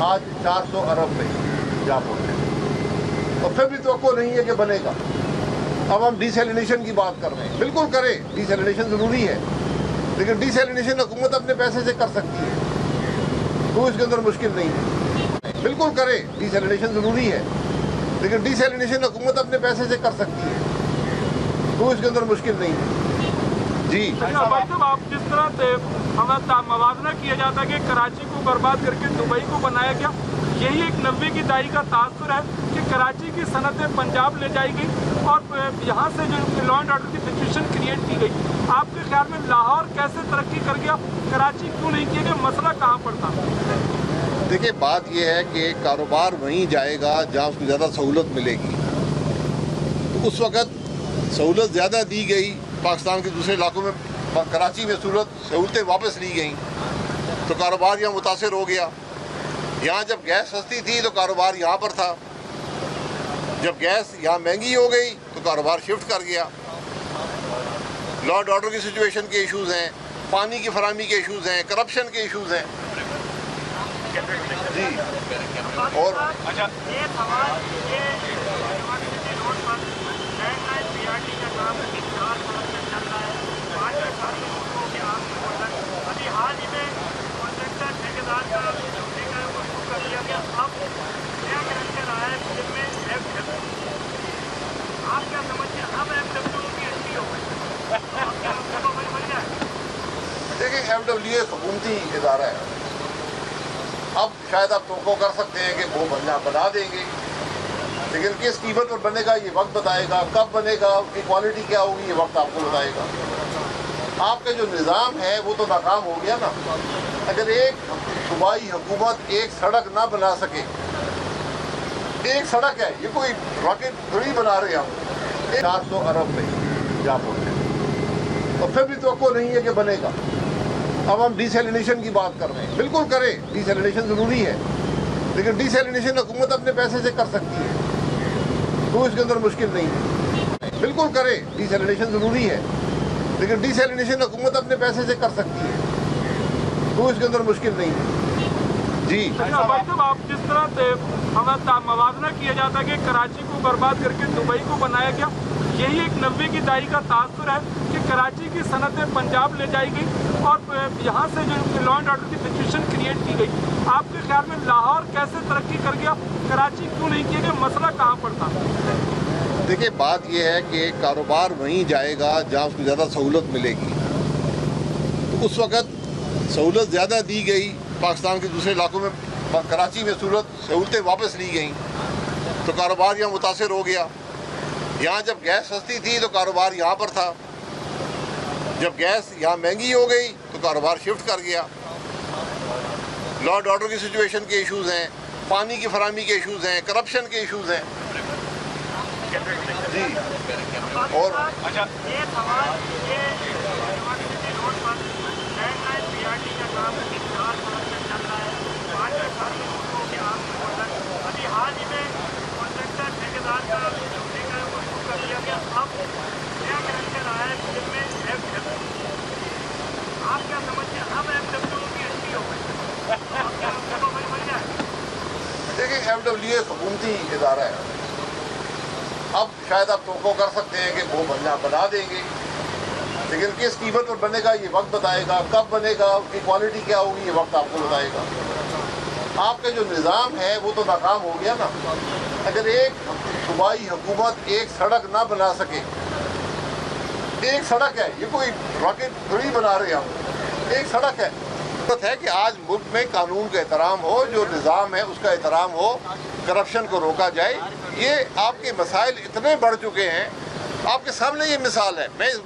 आज 400 अरब में जा पहुंचे और फिर भी तवक्को नहीं है कि बनेगा। अब हम डिसैलिनेशन की बात कर रहे हैं, बिल्कुल करें, डिसैलिनेशन ज़रूरी है, लेकिन डिसैलिनेशन हुकूमत अपने पैसे से कर सकती है, तो इसके अंदर मुश्किल नहीं है। बिल्कुल करें, डिसैलिनेशन ज़रूरी है, लेकिन डिसैलिनेशन हुकूमत अपने पैसे से कर सकती है, तो इसके अंदर मुश्किल नहीं है। जी भाई साहब, आप जिस तरह से हमें मवाजना किया जाता है कि कराची को बर्बाद करके दुबई को बनाया गया, यही एक 90 की दहाई का तासुर है कि कराची की सनतें पंजाब ले जाएगी और यहाँ से जो लॉ एंड ऑर्डर की सिचुएशन क्रिएट की गई। आपके ख्याल में लाहौर कैसे तरक्की कर गया, कराची क्यों नहीं किया गया, मसला कहाँ पर था? देखिए, बात यह है कि कारोबार वहीं जाएगा जहाँ उसको ज़्यादा सहूलत मिलेगी। तो उस वक़्त सहूलत ज़्यादा दी गई, पाकिस्तान के दूसरे इलाकों में कराची में सहूलतें वापस ली गई, तो कारोबार यहाँ मुतासिर हो गया। यहाँ जब गैस सस्ती थी तो कारोबार यहाँ पर था, जब गैस यहाँ महंगी हो गई तो कारोबार शिफ्ट कर गया। लॉ एंड ऑर्डर की सिचुएशन के इश्यूज़ हैं, पानी की फराहमी के इश्यूज़ हैं, करप्शन के इश्यूज़ हैं। जी और अच्छा, ये सवाल अभी हाल ही में कॉन्ट्रैक्टर ठेकेदार का कर दिया गया। अब क्या करेक्टर आया है फिल्म में FW, आप क्या समझते हैं? अब FW की एंट्री हो गई, क्या बन जाए? देखिए, FW एक हुकूमती इदारा है। अब शायद आप तो कर सकते हैं कि वो बना देंगे, लेकिन किस कीमत पर बनेगा ये वक्त बताएगा, कब बनेगा, उसकी क्वालिटी क्या होगी ये वक्त आपको बताएगा। आपका जो निज़ाम है वो तो नाकाम हो गया ना। अगर एक सूबाई हुकूमत एक सड़क ना बना सके, एक सड़क है, ये कोई रॉकेट थोड़ी बना रहे हम, 400 अरब में जा पहुंचे और फिर भी तवक्को नहीं है कि बनेगा। अब हम डिसैलिनेशन की बात कर रहे हैं, बिल्कुल करें, डिसैलिनेशन ज़रूरी है, लेकिन डिसैलिनेशन हुकूमत अपने पैसे से कर सकती है, तो इसके अंदर मुश्किल नहीं है। बिल्कुल करें, डिसैलिनेशन ज़रूरी है, लेकिन डिसैलिनेशन हुकूमत अपने पैसे से कर सकती है, तो इसके अंदर मुश्किल नहीं है। जी भाई साहब, आप जिस तरह से हमें मवाजना किया जाता है कि कराची को बर्बाद करके दुबई को बनाया गया, यही एक 90 की दहाई का तासुर है कि कराची की सनतें पंजाब ले जाएगी और यहाँ से जो लॉ एंड ऑर्डर की सिचुएशन क्रिएट की गई। आपके ख्याल में लाहौर कैसे तरक्की कर गया, कराची क्यों नहीं किया गया, मसला कहाँ पर था? देखिए, बात यह है कि कारोबार वहीं जाएगा जहाँ उसको ज़्यादा सहूलत मिलेगी। तो उस वक़्त सहूलत ज़्यादा दी गई, पाकिस्तान के दूसरे इलाकों में कराची में सहूलतें वापस ली गई, तो कारोबार यहाँ मुतासिर हो गया। यहाँ जब गैस सस्ती थी तो कारोबार यहाँ पर था, जब गैस यहाँ महंगी हो गई तो कारोबार शिफ्ट कर गया। लॉ एंड ऑर्डर की सिचुएशन के इश्यूज़ हैं, पानी की फराहमी के इश्यूज़ हैं, करप्शन के इश्यूज़ हैं। जी और अच्छा, ये सवाल अभी हाल ही में कॉन्ट्रैक्टर ठेकेदार का कर दिया गया। अब क्या करेक्टर आया है फिल्म में FW, आप क्या समझते हैं? अब FW की एंट्री हो गई, क्या बन जाए? देखिए, FW एक हुकूमती इदारा है। अब शायद आप तो कर सकते हैं कि वो बना देंगे, लेकिन किस कीमत पर बनेगा ये वक्त बताएगा, कब बनेगा, उसकी क्वालिटी क्या होगी ये वक्त आपको बताएगा। आपका जो निज़ाम है वो तो नाकाम हो गया ना। अगर एक सूबाई हुकूमत एक सड़क ना बना सके, एक सड़क है, ये कोई रॉकेट थोड़ी बना रहे हम, एक सड़क है। जरूरत है कि आज मुल्क में कानून का एहतराम हो, जो निज़ाम है उसका एहतराम हो, करप्शन को रोका जाए। ये आपके मसाइल इतने बढ़ चुके हैं, आपके सामने ये मिसाल है। मैं इस